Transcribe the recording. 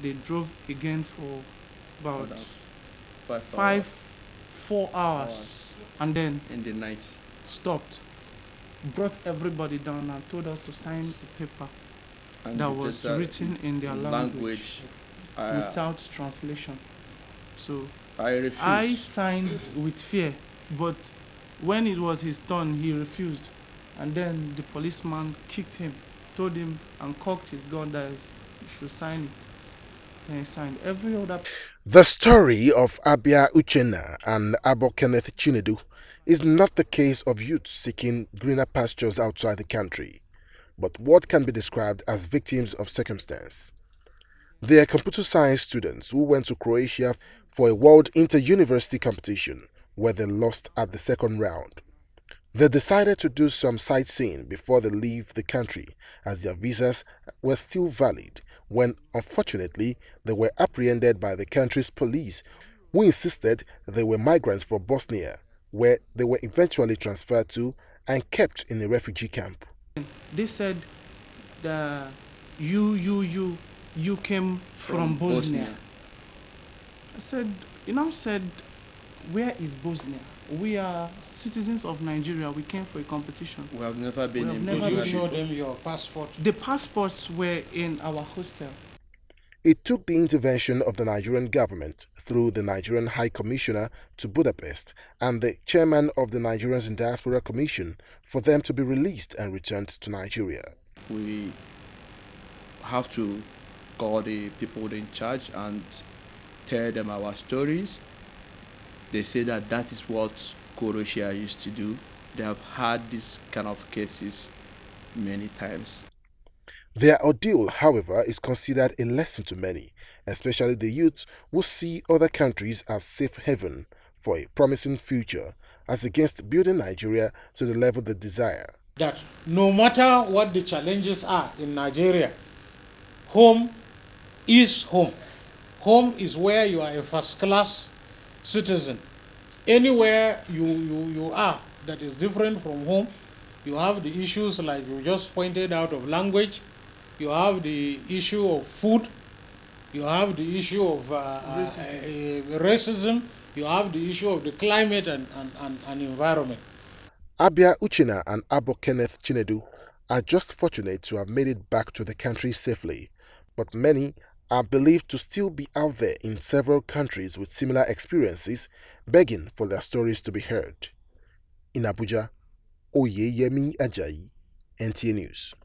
They drove again for about About 4 hours, and then in the night. stopped, brought everybody down and told us to sign a paper And that it was is, written in their language without I translation. So refused. I signed with fear, but when it was his turn, he refused. And then the policeman kicked him, told him and cocked his gun that he should sign it. Then he signed. Every other. The story of Abia Uchenna and Abo Kenneth Chinedu is not the case of youths seeking greener pastures outside the country, but what can be described as victims of circumstance. They are computer science students who went to Croatia for a world inter-university competition where they lost at the second round. They decided to do some sightseeing before they leave the country as their visas were still valid when, unfortunately, they were apprehended by the country's police, who insisted they were migrants from Bosnia, where they were eventually transferred to and kept in a refugee camp. They said that you came from Bosnia. I said, where is Bosnia? We are citizens of Nigeria. We came for a competition. We have never been in Did Bosnia. you Show them your passport. The passports were in our hostel. It took the intervention of the Nigerian government through the Nigerian High Commissioner to Budapest and the chairman of the Nigerians in Diaspora Commission for them to be released and returned to Nigeria. We have to call the people in charge and tell them our stories. They say that is what Croatia used to do. They have had this kind of cases many times. Their ordeal, however, is considered a lesson to many, especially the youths who see other countries as safe haven for a promising future, as against building Nigeria to the level they desire. That no matter what the challenges are in Nigeria, home is home. Home is where you are a first-class citizen. Anywhere you are that is different from home, you have the issues like you just pointed out of language, you have the issue of food, you have the issue of racism, you have the issue of the climate and environment. Abia Uchenna and Abo Kenneth Chinedu are just fortunate to have made it back to the country safely, but many are believed to still be out there in several countries with similar experiences, begging for their stories to be heard. In Abuja, Oyeyemi Ajayi, NTA News.